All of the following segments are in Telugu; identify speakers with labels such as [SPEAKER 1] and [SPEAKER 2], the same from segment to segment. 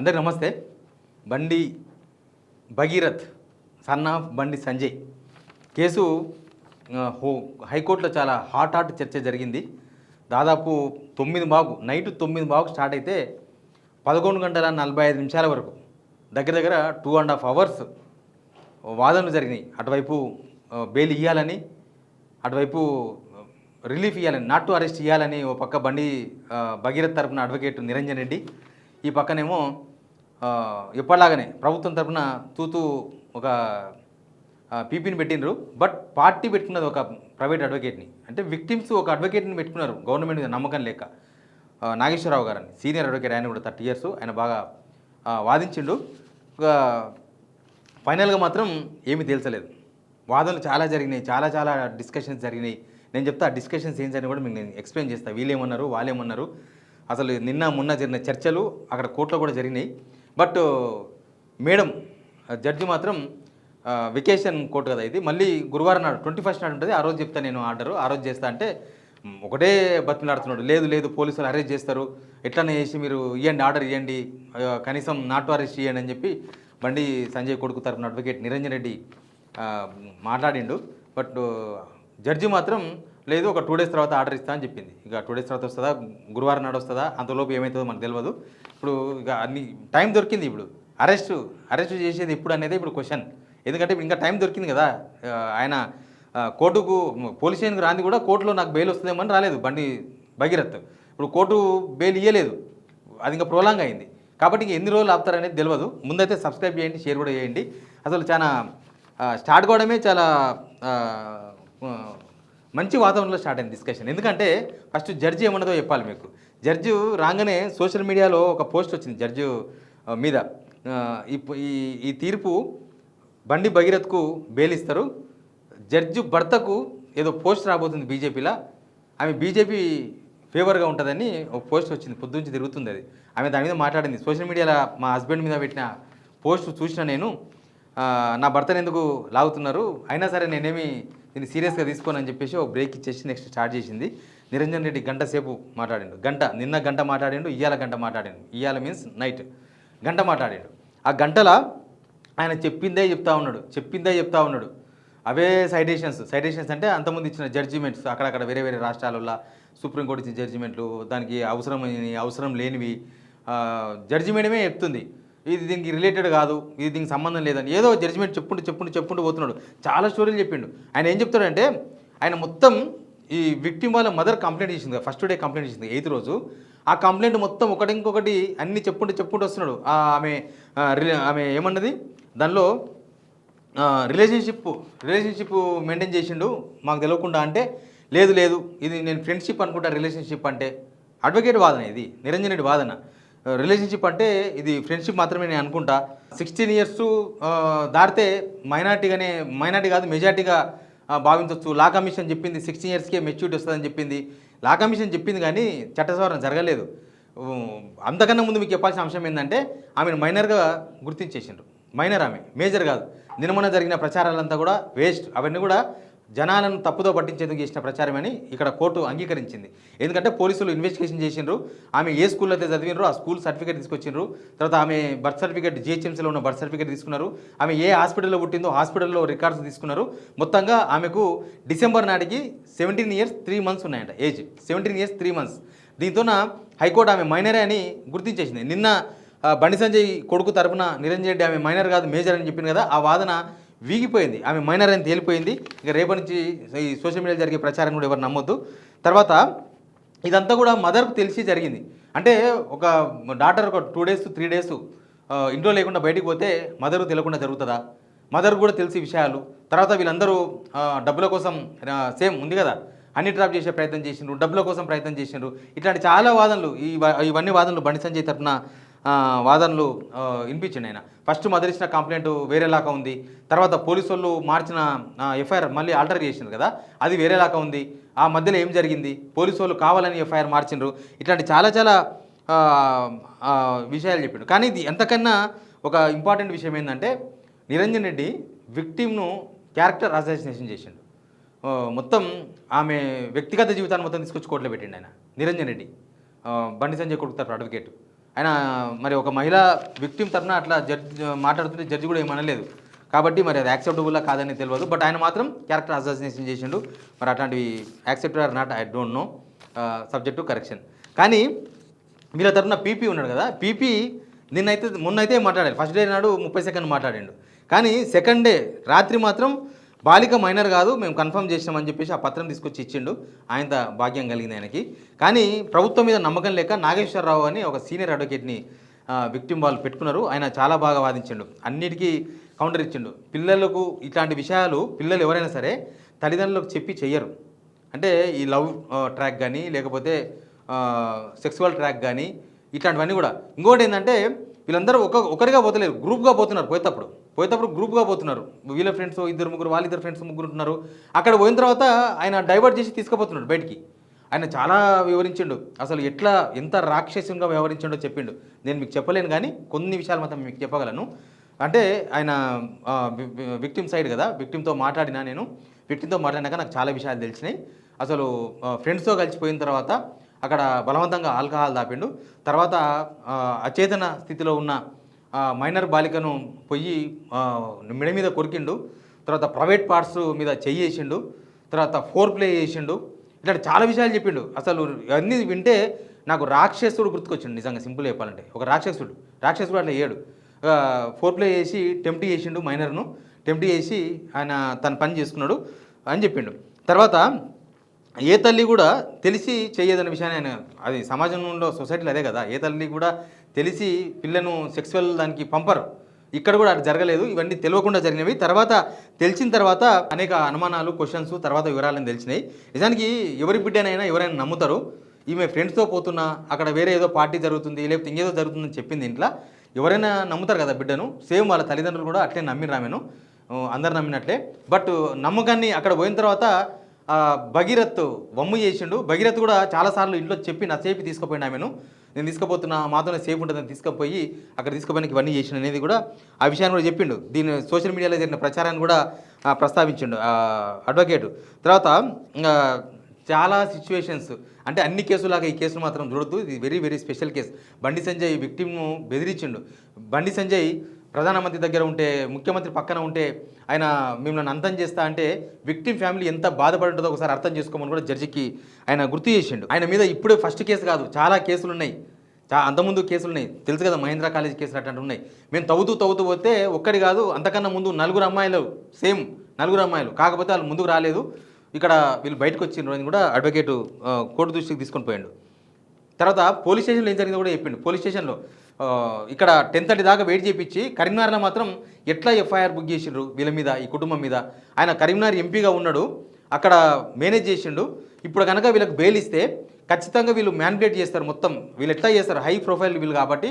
[SPEAKER 1] అందరికి నమస్తే. బండి Bhagirath son of Bandi Sanjay case హైకోర్టులో చాలా హాట్ చర్చ జరిగింది. దాదాపు నైట్ 9 స్టార్ట్ అయితే 11 గంటల 45 నిమిషాల వరకు దగ్గర దగ్గర 2.5 అవర్స్ వాదనలు జరిగినాయి. అటువైపు బెయిల్ ఇవ్వాలని, అటువైపు రిలీఫ్ ఇవ్వాలని, నాట్ టు అరెస్ట్ ఇవ్వాలని ఓ పక్క బండి భగీరథ్ తరపున అడ్వకేట్ నిరంజన్ రెడ్డి, ఈ పక్కనేమో ఎప్పటిలాగానే ప్రభుత్వం తరపున తూతూ ఒక పీపీని పెట్టినరు. బట్ పార్టీ పెట్టుకున్నది ఒక ప్రైవేట్ అడ్వకేట్ని. అంటే విక్టిమ్స్ ఒక అడ్వకేట్ని పెట్టుకున్నారు గవర్నమెంట్ మీద నమ్మకం లేక. నాగేశ్వరరావు గారని సీనియర్ అడ్వకేట్, ఆయన కూడా 30 years, ఆయన బాగా వాదించిండు. ఫైనల్గా మాత్రం ఏమీ తేల్చలేదు. వాదనలు చాలా జరిగినాయి, చాలా డిస్కషన్స్ జరిగినాయి. నేను చెప్తా ఆ డిస్కషన్స్ ఏం జరిగినా కూడా మీకు నేను ఎక్స్ప్లెయిన్ చేస్తాను. వీళ్ళేమన్నారు వాళ్ళేమన్నారు, అసలు మొన్న జరిగిన చర్చలు అక్కడ కోర్టులో కూడా జరిగినాయి. బట్ మేడం జడ్జి మాత్రం వెకేషన్ కోర్టు కదా ఇది, మళ్ళీ గురువారం నాడు 21st నాడు ఉంటుంది, ఆ రోజు చెప్తా నేను ఆర్డరు, ఆ రోజు చేస్తా అంటే ఒకటే బతిమలాడుతున్నాడు. లేదు పోలీసులు అరెస్ట్ చేస్తారు, ఎట్లనే చేసి మీరు ఇవ్వండి, ఆర్డర్ ఇవ్వండి, కనీసం నాట్ టు అరెస్ట్ ఇవ్వండి అని చెప్పి బండి సంజయ్ కొడుకు తరపున అడ్వకేట్ నిరంజన్ రెడ్డి మాట్లాడిండు. బట్ జడ్జి మాత్రం లేదు, ఒక 2 days తర్వాత ఆర్డర్ ఇస్తా అని చెప్పింది. ఇక 2 days తర్వాత వస్తుందా, గురువారం నాడు వస్తుందా, అంతలోపు ఏమవుతుందో మనకు తెలియదు. ఇప్పుడు ఇక అన్ని టైం దొరికింది. ఇప్పుడు అరెస్ట్ చేసేది ఎప్పుడు అనేది ఇప్పుడు క్వశ్చన్. ఎందుకంటే ఇప్పుడు ఇంకా టైం దొరికింది కదా. ఆయన కోర్టుకు పోలీస్ స్టేషన్కి రాంది కూడా కోర్టులో నాకు బెయిల్ వస్తుందేమని రాలేదు బండి భగీరథ్. ఇప్పుడు కోర్టు బెయిల్ ఇవ్వలేదు, అది ఇంకా ప్రోలాంగ్ అయింది. కాబట్టి ఇంక ఎన్ని రోజులు ఆపుతారనేది తెలియదు. ముందైతే సబ్స్క్రైబ్ చేయండి, షేర్ కూడా చేయండి. అసలు చాలా స్టార్ట్ కావడమే చాలా మంచి వాతావరణంలో స్టార్ట్ అయింది డిస్కషన్. ఎందుకంటే ఫస్ట్ జడ్జి ఏమన్నదో చెప్పాలి మీకు. జడ్జి రాగానే సోషల్ మీడియాలో ఒక పోస్ట్ వచ్చింది జడ్జి మీద. ఈ తీర్పు బండి భగీరథ్కు బెయిల్ ఇస్తారు, జడ్జి భర్తకు ఏదో పోస్ట్ రాబోతుంది బీజేపీలో, ఆమె బీజేపీ ఫేవర్గా ఉంటుందని ఒక పోస్ట్ వచ్చింది, పొద్దుంచి తిరుగుతుంది అది. ఆమె దాని మీద మాట్లాడింది. సోషల్ మీడియాలో మా హస్బెండ్ మీద పెట్టిన పోస్ట్ చూసిన నేను, నా భర్తను ఎందుకు లాగుతున్నారు, అయినా సరే నేనేమి దీన్ని సీరియస్గా తీసుకోనని చెప్పేసి ఒక బ్రేక్ ఇచ్చేసి నెక్స్ట్ స్టార్ట్ చేసింది. నిరంజన్ రెడ్డి గంట సేపు మాట్లాడిండు. నిన్న గంట మాట్లాడిండు, ఇవాళ గంట మాట్లాడిండు. ఇవాళ మీన్స్ నైట్ గంట మాట్లాడిండు. ఆ గంటలో ఆయన చెప్పిందే చెప్తా ఉన్నాడు. అవే సైటేషన్స్ అంటే అంతకుముందు ఇచ్చిన జడ్జిమెంట్స్, అక్కడక్కడ వేరే రాష్ట్రాలలో సుప్రీంకోర్టు ఇచ్చిన జడ్జిమెంట్లు, దానికి అవసరం లేనివి జడ్జిమెంటమే చెప్తుంది. ఇది దీనికి రిలేటెడ్ కాదు, ఇది దీనికి సంబంధం లేదని ఏదో జడ్జిమెంట్ చెప్పుకుంటూ పోతున్నాడు. చాలా స్టోరీలు చెప్పిండు. ఆయన ఏం చెప్తాడంటే, ఆయన మొత్తం ఈ విక్టిమ్ వాళ్ళ మదర్ కంప్లైంట్ చేసింది, ఫస్ట్ డే కంప్లైంట్ చేసింది 8th రోజు. ఆ కంప్లైంట్ మొత్తం ఒకటి అన్నీ చెప్పుకుంటూ వస్తున్నాడు. ఆమె ఏమన్నది దానిలో, రిలేషన్షిప్ మెయింటైన్ చేసిండు మాకు తెలియకుండా అంటే, లేదు ఇది నేను ఫ్రెండ్షిప్ అనుకుంటా, రిలేషన్షిప్ అంటే అడ్వకేట్ వాదన, ఇది నిరంజన్ రెడ్డి వాదన. రిలేషన్షిప్ అంటే ఇది ఫ్రెండ్షిప్ మాత్రమే నేను అనుకుంటా. 16 years దాటితే మైనార్టీ కాదు మెజార్టీగా భావించవచ్చు. లా కమిషన్ చెప్పింది 16 yearsకే మెచ్యూరిటీ వస్తుందని చెప్పింది. లా కమిషన్ చెప్పింది కానీ చట్ట సవరణ జరగలేదు. అంతకన్నా ముందు మీకు చెప్పాల్సిన అంశం ఏంటంటే, ఆమెను మైనర్గా గుర్తించేసిండ్రు. మైనర్ ఆమె, మేజర్ కాదు. నిన్న జరిగిన ప్రచారాలంతా కూడా వేస్ట్. అవన్నీ కూడా జనాలను తప్పుదో పట్టించేందుకు చేసిన ప్రచారమని ఇక్కడ కోర్టు అంగీకరించింది. ఎందుకంటే పోలీసులు ఇన్వెస్టిగేషన్ చేసిండ్రు. ఆమె ఏ స్కూల్లో అయితే చదివినరో ఆ స్కూల్ సర్టిఫికేట్ తీసుకొచ్చిండ్రు. తర్వాత ఆమె బర్త్ సర్టిఫికేట్, జిహెచ్ఎంసీలో ఉన్న బర్త్ సర్టిఫికేట్ తీసుకున్నారు. ఆమె ఏ హాస్పిటల్లో పుట్టిందో హాస్పిటల్లో రికార్డ్స్ తీసుకున్నారు. మొత్తంగా ఆమెకు డిసెంబర్ నాటికి 17 years 3 months ఉన్నాయంట, ఏజ్ 17 years 3 months. దీంతో హైకోర్టు ఆమె మైనరే అని గుర్తించేసింది. నిన్న బండి సంజయ్ కొడుకు తరపున నిరంజన్ రెడ్డి ఆమె మైనర్ కాదు మేజర్ అని చెప్పింది కదా, ఆ వాదన వీగిపోయింది. ఆమె మైనర్ అని తేలిపోయింది. ఇక రేపటి నుంచి ఈ సోషల్ మీడియాలో జరిగే ప్రచారం కూడా ఎవరు నమ్మొద్దు. తర్వాత ఇదంతా కూడా మదర్కు తెలిసి జరిగింది. అంటే ఒక డాటర్ ఒక 2 days 3 days ఇంట్లో లేకుండా బయటికి పోతే మదర్కు తెలియకుండా జరుగుతుందా? మదర్ కూడా తెలిసి విషయాలు. తర్వాత వీళ్ళందరూ డబ్బుల కోసం సేమ్ ఉంది కదా, హనీ ట్రాప్ చేసే ప్రయత్నం చేసిండ్రు, డబ్బుల కోసం ప్రయత్నం చేసిండ్రు. ఇట్లాంటి చాలా వాదనలు, ఇవన్నీ వాదనలు బండి సంజయ్ తరపున వాదనలు వినిపించింది. ఆయన ఫస్ట్ మదర్ ఇచ్చిన కంప్లైంట్ వేరేలాగా ఉంది, తర్వాత పోలీసు వాళ్ళు మార్చిన ఎఫ్ఐఆర్ మళ్ళీ ఆల్టర్ చేసిండ్రు కదా, అది వేరేలాగా ఉంది. ఆ మధ్యలో ఏం జరిగింది, పోలీసు వాళ్ళు కావాలని ఎఫ్ఐఆర్ మార్చిండ్రు. ఇట్లాంటి చాలా విషయాలు చెప్పిండు. కానీ ఇది ఎంతకన్నా ఒక ఇంపార్టెంట్ విషయం ఏంటంటే, నిరంజన్ రెడ్డి విక్టిమ్ను క్యారెక్టర్ అసాసినేషన్ చేసిండు. మొత్తం ఆమె వ్యక్తిగత జీవితాన్ని మొత్తం తీసుకొచ్చి కోర్టులో పెట్టిండు ఆయన నిరంజన్ రెడ్డి, బండి సంజయ్ కొడుకు తరఫు అడ్వకేట్. ఆయన మరి ఒక మహిళ విక్టిమ్ తరఫున అట్లా జడ్జి మాట్లాడుతుంటే జడ్జి కూడా ఏమనలేదు. కాబట్టి మరి అది యాక్సెప్టబుల్లా కాదని తెలియదు. బట్ ఆయన మాత్రం క్యారెక్టర్ అసాసినేషన్ చేసిండు. మరి అట్లాంటివి accepted or not I don't know, subject to correction. కానీ వీళ్ళ తరఫున పీపీ ఉన్నాడు కదా, పీపీ మొన్నైతే మాట్లాడాడు. ఫస్ట్ డే నాడు 30 సెకండ్ మాట్లాడిండు. కానీ సెకండ్ డే రాత్రి మాత్రం బాలిక మైనర్ కాదు, మేము కన్ఫర్మ్ చేసినామని చెప్పేసి ఆ పత్రం తీసుకొచ్చి ఇచ్చిండు. ఆయన భాగ్యం కలిగింది ఆయనకి. కానీ ప్రభుత్వం మీద నమ్మకం లేక నాగేశ్వరరావు అని ఒక సీనియర్ అడ్వకేట్ని విక్టిమ్ వాళ్ళు పెట్టుకున్నారు. ఆయన చాలా బాగా వాదించిండు, అన్నిటికీ కౌంటర్ ఇచ్చిండు. పిల్లలకు ఇట్లాంటి విషయాలు పిల్లలు ఎవరైనా సరే తల్లిదండ్రులకు చెప్పి చెయ్యరు. అంటే ఈ లవ్ ట్రాక్ కానీ లేకపోతే సెక్సువల్ ట్రాక్ కానీ ఇట్లాంటివన్నీ కూడా. ఇంకోటి ఏంటంటే వీళ్ళందరూ ఒకరిగా పోతలేరు, గ్రూప్గా పోతున్నారు. పోయేటప్పుడు గ్రూప్గా పోతున్నారు. వీళ్ళ ఫ్రెండ్స్ ఇద్దరు ముగ్గురు, వాళ్ళిద్దరు ఫ్రెండ్స్ ముగ్గురు ఉంటున్నారు. అక్కడ పోయిన తర్వాత ఆయన డైవర్ట్ చేసి తీసుకుపోతున్నాడు బయటికి. ఆయన చాలా వివరించిండు, అసలు ఎంత రాక్షసంగా వ్యవహరించిండో చెప్పిండు. నేను మీకు చెప్పలేను కానీ కొన్ని విషయాలు మాత్రం మీకు చెప్పగలను. అంటే ఆయన విక్టిమ్ సైడ్ కదా, విక్టిమ్తో మాట్లాడినాక నాకు చాలా విషయాలు తెలిసినాయి. అసలు ఫ్రెండ్స్తో కలిసిపోయిన తర్వాత అక్కడ బలవంతంగా ఆల్కహాల్ దాపిండు. తర్వాత అచేతన స్థితిలో ఉన్న మైనర్ బాలికను పొయ్యి మెడ మీద కొరికిండు. తర్వాత ప్రైవేట్ పార్ట్స్ మీద చెయ్యేసిండు. తర్వాత ఫోర్ ప్లే చేసిండు. ఇట్లాంటి చాలా విషయాలు చెప్పిండు. అసలు అన్నీ వింటే నాకు రాక్షసుడు గుర్తుకొచ్చిండు. నిజంగా సింపుల్ చెప్పాలంటే ఒక రాక్షసుడు అట్లా ఏడు ఫోర్ ప్లే చేసి టెంప్ట్ చేసిండు, మైనర్ను టెంప్ట్ చేసి ఆయన తన పని చేసుకున్నాడు అని చెప్పిండు. తర్వాత ఏ తల్లి కూడా తెలిసి చేయదన్న విషయాన్ని ఆయన, అది సమాజంలో సొసైటీలో అదే కదా, ఏ తల్లి కూడా తెలిసి పిల్లను సెక్సువల్ దానికి పంపరు. ఇక్కడ కూడా అది జరగలేదు. ఇవన్నీ తెలియకుండా జరిగినవి. తర్వాత తెలిసిన తర్వాత అనేక అనుమానాలు, క్వశ్చన్స్, తర్వాత వివరాలను తెలిసినాయి. నిజానికి ఎవరి బిడ్డనైనా ఎవరైనా నమ్ముతారు. ఈమె ఫ్రెండ్స్తో పోతున్నా అక్కడ వేరే ఏదో పార్టీ జరుగుతుంది లేకపోతే ఇంకేదో జరుగుతుందని చెప్పింది ఇంట్లో, ఎవరైనా నమ్ముతారు కదా బిడ్డను. సేమ్ వాళ్ళ తల్లిదండ్రులు కూడా అట్లే నమ్మిరు ఆమెను, అందరు నమ్మినట్లే. బట్ నమ్మకాన్ని అక్కడ పోయిన తర్వాత భగీరథ్ వమ్ము చేసిండు. భగీరథ్ కూడా చాలాసార్లు ఇంట్లో చెప్పి నచ్చేపి తీసుకుపోయిండు ఆమెను. నేను తీసుకుపోతున్నా, మాతోనే సేఫ్ ఉంటుందని తీసుకుపోయి అక్కడ తీసుకుపోయినాక ఇవన్నీ చేసిన అనేది కూడా ఆ విషయాన్ని కూడా చెప్పిండు. దీని సోషల్ మీడియాలో జరిగిన ప్రచారాన్ని కూడా ప్రస్తావించిండు అడ్వకేటు. తర్వాత చాలా సిచ్యువేషన్స్, అంటే అన్ని కేసులాగా ఈ కేసులు మాత్రం చూడొద్దు. ఇది very very special case. Bandi Sanjay విక్టిమ్ను బెదిరించిండు. Bandi Sanjay ప్రధానమంత్రి దగ్గర ఉంటే, ముఖ్యమంత్రి పక్కన ఉంటే ఆయన మిమ్మల్ని అంతం చేస్తా అంటే విక్టిమ్ ఫ్యామిలీ ఎంత బాధపడుతుందో ఒకసారి అర్థం చేసుకోమని కూడా జడ్జికి ఆయన గుర్తు చేసిండు. ఆయన మీద ఇప్పుడే ఫస్ట్ కేసు కాదు, చాలా కేసులు ఉన్నాయి, అంతకుముందు కేసులు ఉన్నాయి. తెలుసు కదా, మహేంద్ర కాలేజ్ కేసులు అట్లాంటివి ఉన్నాయి. మేము తవ్వుతూ పోతే ఒక్కడి కాదు, అంతకన్నా ముందు 4 అమ్మాయిలు, సేమ్ 4 అమ్మాయిలు. కాకపోతే వాళ్ళు ముందుకు రాలేదు, ఇక్కడ వీళ్ళు బయటకు వచ్చిండ్రు అని కూడా అడ్వకేటు కోర్టు దృష్టికి తీసుకొని పోయాడు. తర్వాత పోలీస్ స్టేషన్లో ఏం జరిగిందో కూడా చెప్పిండు. పోలీస్ స్టేషన్లో ఇక్కడ 10:30 దాకా వెయిట్ చేయించి కరీంనగర్లో మాత్రం ఎట్లా ఎఫ్ఐఆర్ బుక్ చేసిండ్రు వీళ్ళ మీద, ఈ కుటుంబం మీద. ఆయన కరీంనగర్ ఎంపీగా ఉన్నాడు, అక్కడ మేనేజ్ చేసిండు. ఇప్పుడు కనుక వీళ్ళకి బెయిల్ ఇస్తే ఖచ్చితంగా వీళ్ళు మ్యానిపులేట్ చేస్తారు మొత్తం. వీళ్ళు ఎట్లా చేస్తారు, హై ప్రొఫైల్ వీళ్ళు కాబట్టి,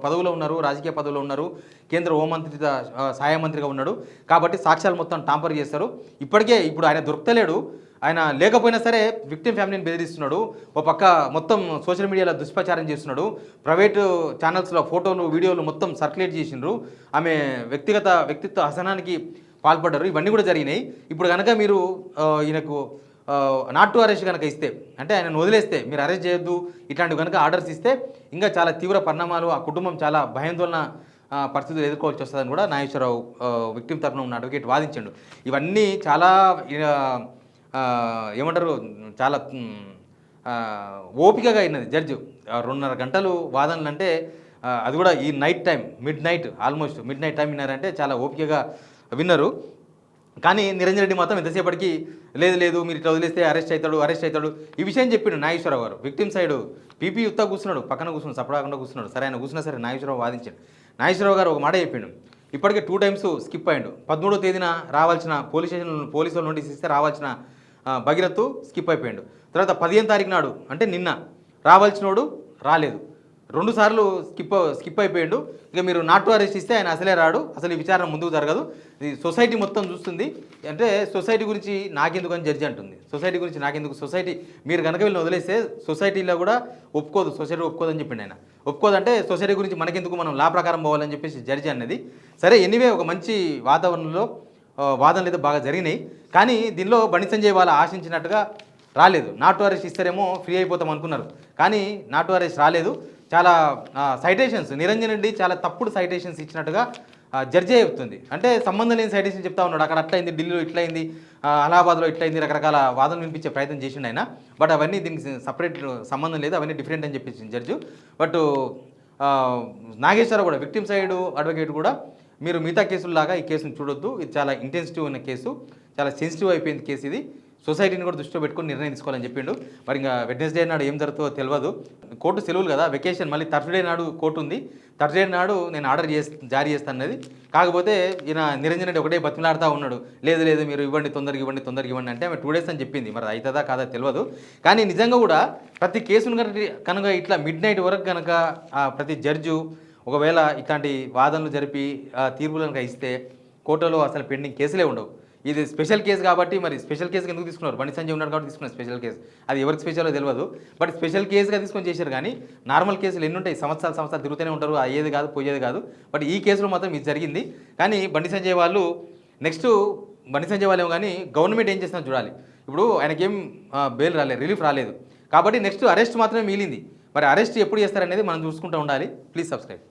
[SPEAKER 1] పదవిలో ఉన్నారు, రాజకీయ పదవిలో ఉన్నారు, కేంద్ర హోంమంత్రి సహాయ మంత్రిగా ఉన్నాడు కాబట్టి సాక్ష్యాలు మొత్తం టాంపర్ చేస్తారు. ఇప్పుడు ఆయన దొరకలేడు, ఆయన లేకపోయినా సరే విక్టిమ్ ఫ్యామిలీని బెదిరిస్తున్నాడు. ఓ పక్క మొత్తం సోషల్ మీడియాలో దుష్ప్రచారం చేస్తున్నాడు. ప్రైవేటు ఛానల్స్లో ఫోటోలు, వీడియోలు మొత్తం సర్క్యులేట్ చేసిండ్రు. ఆమె వ్యక్తిత్వ హసనానికి పాల్పడ్డారు. ఇవన్నీ కూడా జరిగినాయి. ఇప్పుడు కనుక మీరు ఈయనకు నాట్ టు అరెస్ట్ కనుక ఇస్తే, అంటే ఆయన వదిలేస్తే, మీరు అరెస్ట్ చేయొద్దు ఇట్లాంటివి కనుక ఆర్డర్స్ ఇస్తే ఇంకా చాలా తీవ్ర పరిణామాలు, ఆ కుటుంబం చాలా భయాందోళన పరిస్థితులు ఎదుర్కోవాల్సి వస్తుందని కూడా నాగేశ్వరరావు విక్టిమ్ తరఫున ఉన్న అడ్వకేట్ వాదించండు. ఇవన్నీ చాలా ఏమంటారు, చాలా ఓపికగా అయినది జడ్జి. 2.5 గంటలు వాదనలు అంటే, అది కూడా ఈ night time, almost midnight time విన్నారంటే చాలా ఓపికగా విన్నారు. కానీ నిరంజన్ రెడ్డి మాత్రం ఎంతసేపటికి లేదు మీరు ఇట్లా వదిలేస్తే అరెస్ట్ అవుతాడు ఈ విషయం చెప్పిండు నాగేశ్వరరావు గారు. విక్టిమ్ సైడ్ పీపీ ఉత్తా కూర్చున్నాడు, పక్కన కూర్చున్నాడు, సపడాకుండా కూర్చున్నాడు. సరే ఆయన కూర్చున్నా సరే నాగేశ్వరరావు వాదించాడు. నాగేశ్వరరావు గారు ఒక మాట చెప్పిండు, ఇప్పటికే 2 టైమ్స్ స్కిప్ అయ్యిండు. 13వ తేదీన రావాల్సిన పోలీసు వాళ్ళు నోటీస్ ఇస్తే రావాల్సిన భగీరథ్ స్కిప్ అయిపోయాడు. తర్వాత 15వ తారీఖు నాడు, అంటే నిన్న రావాల్సినోడు రాలేదు, 2 సార్లు స్కిప్ అయిపోయాడు. ఇక మీరు నాట్ టు అరెస్ట్ ఇస్తే ఆయన అసలే రాడు, అసలు ఈ విచారణ ముందుకు జరగదు, ఇది సొసైటీ మొత్తం చూస్తుంది. అంటే సొసైటీ గురించి నాకెందుకు అని జడ్జి అంటుంది. సొసైటీ గురించి నాకెందుకు, సొసైటీ మీరు కనుక వీళ్ళని వదిలేస్తే సొసైటీలో కూడా ఒప్పుకోదు, సొసైటీ ఒప్పుకోదని చెప్పిండు ఆయన. ఒప్పుకోదంటే సొసైటీ గురించి మనకెందుకు, మనం లా ప్రకారం పోవాలని చెప్పేసి జడ్జి అన్నది. సరే, ఎనీవే ఒక మంచి వాతావరణంలో వాదనలు అయితే బాగా జరిగినాయి. కానీ దీనిలో బండి సంజయ్ వాళ్ళు ఆశించినట్టుగా రాలేదు. నాట్ టు అరెస్ట్ ఇస్తారేమో ఫ్రీ అయిపోతాం అనుకున్నారు, కానీ నాట్ టు అరెస్ట్ రాలేదు. చాలా సైటేషన్స్ నిరంజన్ రెడ్డి చాలా తప్పుడు సైటేషన్స్ ఇచ్చినట్టుగా జడ్జి చెప్తుంది. అంటే సంబంధం లేని సైటేషన్ చెప్తా ఉన్నాడు. అక్కడ అట్లయింది, ఢిల్లీలో ఇట్లయింది, అలహాబాద్లో ఇట్లయింది, రకరకాల వాదనలు వినిపించే ప్రయత్నం చేసిండు ఆయన. బట్ అవన్నీ దీనికి సపరేట్ సంబంధం లేదు, అవన్నీ డిఫరెంట్ అని చెప్పించింది జడ్జు. బట్ నాగేశ్వరరావు కూడా విక్టిమ్ సైడ్ అడ్వకేట్ కూడా మీరు మిగతా కేసుల్లాగా ఈ కేసును చూడొద్దు, ఇది చాలా ఇంటెన్సిటివ్ ఉన్న కేసు, చాలా సెన్సిటివ్ అయిపోయింది కేసు, ఇది సొసైటీని కూడా దృష్టిలో పెట్టుకుని నిర్ణయం తీసుకోవాలని చెప్పిండు. మరి ఇంకా వెడ్నెస్డే నాడు ఏం జరుగుతుందో తెలియదు. కోర్టు సెలవులు కదా, వెకేషన్, మళ్ళీ థర్స్డే నాడు కోర్టు ఉంది. థర్స్డే నాడు నేను ఆర్డర్ జారీ చేస్తాను అన్నది. కాకపోతే ఈయన నిరంజన్ రెడ్డి ఒకటే బతిమలాడుతూ ఉన్నాడు, లేదు లేదు మీరు ఇవ్వండి, తొందరగా ఇవ్వండి అంటే ఆమె 2 days అని చెప్పింది. మరి అవుతుందా కాదా తెలియదు. కానీ నిజంగా కూడా ప్రతి కేసును కనుక ఇట్లా మిడ్ నైట్ వరకు కనుక ప్రతి జడ్జు ఒకవేళ ఇట్లాంటి వాదనలు జరిపి తీర్పులు కనుక ఇస్తే కోర్టులో అసలు పెండింగ్ కేసులే ఉండవు. ఇది స్పెషల్ కేసు కాబట్టి, మరి స్పెషల్ కేసుకి ఎందుకు తీసుకున్నారు? బండి సంజయ్ ఉన్నాడు కాబట్టి తీసుకున్నారు స్పెషల్ కేసు. అది ఎవరికి స్పెషల్లో తెలియదు. బట్ స్పెషల్ కేసుగా తీసుకొని చేశారు. కానీ నార్మల్ కేసులు ఎన్ని ఉంటాయి, సంవత్సరాలు తిరుగుతూనే ఉంటారు, అయ్యేది కాదు పోయేది కాదు. బట్ ఈ కేసులో మాత్రం ఇది జరిగింది. కానీ బండి సంజయ్ వాళ్ళు నెక్స్ట్ బండి సంజయ్ వాళ్ళు కానీ గవర్నమెంట్ ఏం చేస్తుందో చూడాలి. ఇప్పుడు ఆయనకేం బెయిల్ రాలేదు, రిలీఫ్ రాలేదు, కాబట్టి నెక్స్ట్ అరెస్ట్ మాత్రమే మిగిలింది. మరి అరెస్ట్ ఎప్పుడు చేస్తారనేది మనం చూసుకుంటూ ఉండాలి. Please subscribe.